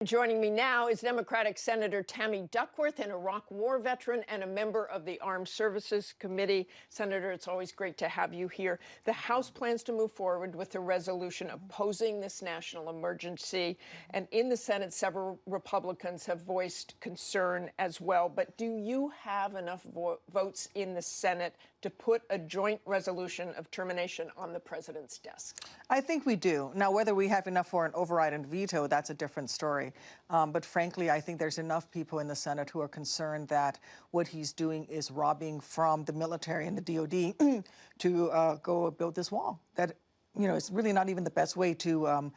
Joining me now is Democratic Senator Tammy Duckworth, an Iraq War veteran and a member of the Armed Services Committee. Senator, it's always great to have you here. The House plans to move forward with a resolution opposing this national emergency. And in the Senate, several Republicans have voiced concern as well. But do you have enough votes in the Senate to put a joint resolution of termination on the president's desk? I think we do. Now, whether we have enough for an override and veto, that's a different story. But frankly, I think there's enough people in the Senate who are concerned that what he's doing is robbing from the military and the DOD to go build this wall. That, you know, it's really not even the best way to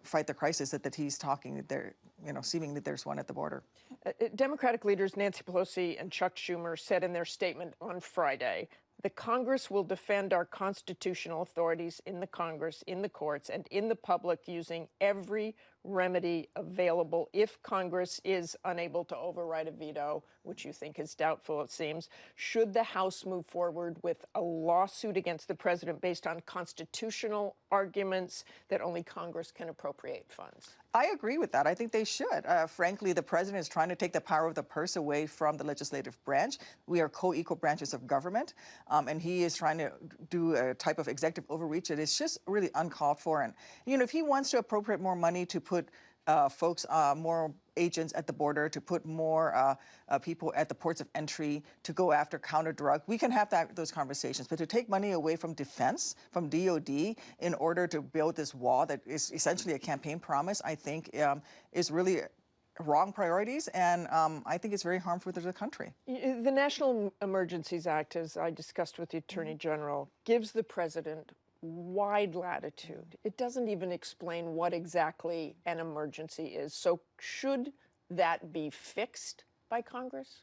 fight the crisis that he's talking there. You know, seemingly there's one at the border. Democratic leaders Nancy Pelosi and Chuck Schumer said in their statement on Friday, the Congress will defend our constitutional authorities in the Congress, in the courts, and in the public using every remedy available if Congress is unable to override a veto, which you think is doubtful, it seems. Should the House move forward with a lawsuit against the president based on constitutional arguments that only Congress can appropriate funds? I agree with that. I think they should. Frankly, the president is trying to take the power of the purse away from the legislative branch. We are co-equal branches of government, and he is trying to do a type of executive overreach that is just really uncalled for. And, you know, if he wants to appropriate more money to put folks, more agents at the border, to put more people at the ports of entry, to go after counter-drug, we can have those conversations. But to take money away from defense, from DOD, in order to build this wall that is essentially a campaign promise, I think is really wrong priorities, and I think it's very harmful to the country. The National Emergencies Act, as I discussed with the Attorney General, gives the president wide latitude. It doesn't even explain what exactly an emergency is. So should that be fixed by Congress?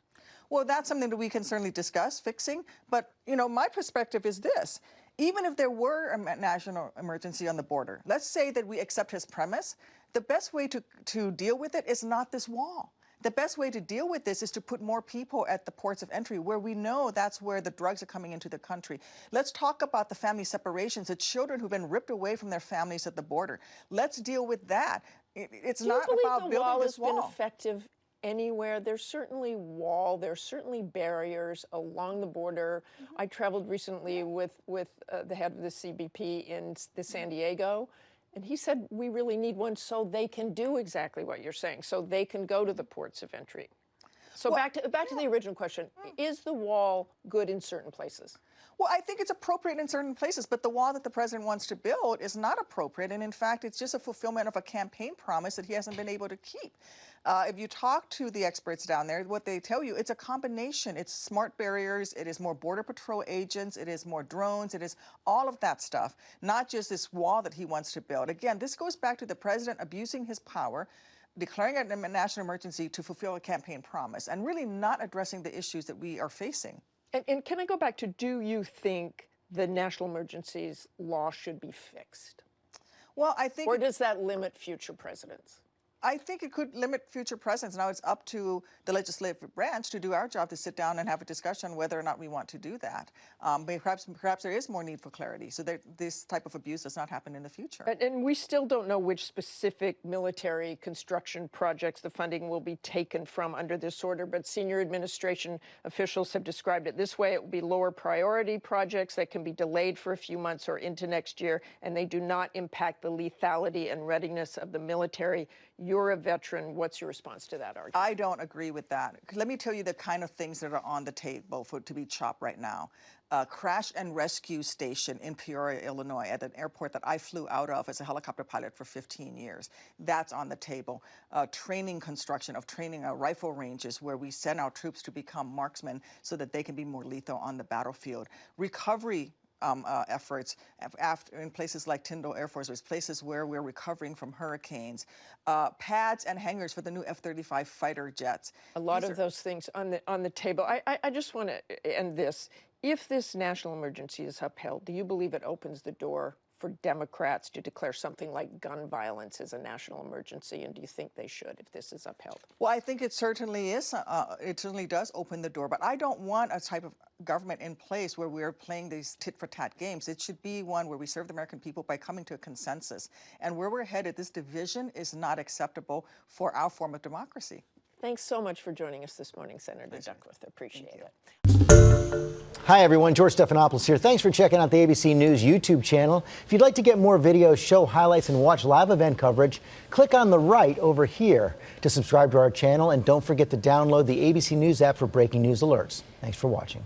Well, that's something that we can certainly discuss, fixing. But, you know, my perspective is this. Even if there were a national emergency on the border, let's say that we accept his premise, the best way to deal with it is not this wall. The best way to deal with this is to put more people at the ports of entry where we know that's where the drugs are coming into the country. Let's talk about the family separations, the children who've been ripped away from their families at the border. Let's deal with that. It's not about building this wall. Do you believe the wall has been effective anywhere? There's certainly barriers along the border. I traveled recently with the head of the CBP in San Diego. And he said, we really need one so they can do exactly what you're saying, so they can go to the ports of entry. So well, back to the original question, is the wall good in certain places? Well, I think it's appropriate in certain places, but the wall that the president wants to build is not appropriate. And in fact, it's just a fulfillment of a campaign promise that he hasn't been able to keep. If you talk to the experts down there, what they tell you, it's a combination. It's smart barriers. It is more Border Patrol agents. It is more drones. It is all of that stuff, not just this wall that he wants to build. Again, this goes back to the president abusing his power, declaring a national emergency to fulfill a campaign promise, and really not addressing the issues that we are facing. And can I go back to, do you think the national emergencies law should be fixed? Well, I think... Or does that limit future presidents? I think it could limit future presidents. Now it's up to the legislative branch to do our job, to sit down and have a discussion whether or not we want to do that. But perhaps there is more need for clarity so that this type of abuse does not happen in the future. And we still don't know which specific military construction projects the funding will be taken from under this order, but senior administration officials have described it this way. It will be lower priority projects that can be delayed for a few months or into next year, and they do not impact the lethality and readiness of the military. You're a veteran. What's your response to that argument? I don't agree with that. Let me tell you the kind of things that are on the table to be chopped right now. Crash and rescue station in Peoria, Illinois, at an airport that I flew out of as a helicopter pilot for 15 years. That's on the table. Training construction of training rifle ranges where we send our troops to become marksmen so that they can be more lethal on the battlefield. Recovery efforts in places like Tyndall Air Force Base, places where we're recovering from hurricanes, pads and hangars for the new F-35 fighter jets. A lot of those things on the table. I just want to end this. If this national emergency is upheld, do you believe it opens the door for Democrats to declare something like gun violence as a national emergency? And do you think they should if this is upheld? Well, I think it certainly is. It certainly does open the door. But I don't want a type of government in place where we're playing these tit-for-tat games. It should be one where we serve the American people by coming to a consensus. And where we're headed, this division is not acceptable for our form of democracy. Thanks so much for joining us this morning, Senator Duckworth. I appreciate it. Hi, everyone. George Stephanopoulos here. Thanks for checking out the ABC News YouTube channel. If you'd like to get more videos, show highlights, and watch live event coverage, click on the right over here to subscribe to our channel. And don't forget to download the ABC News app for breaking news alerts. Thanks for watching.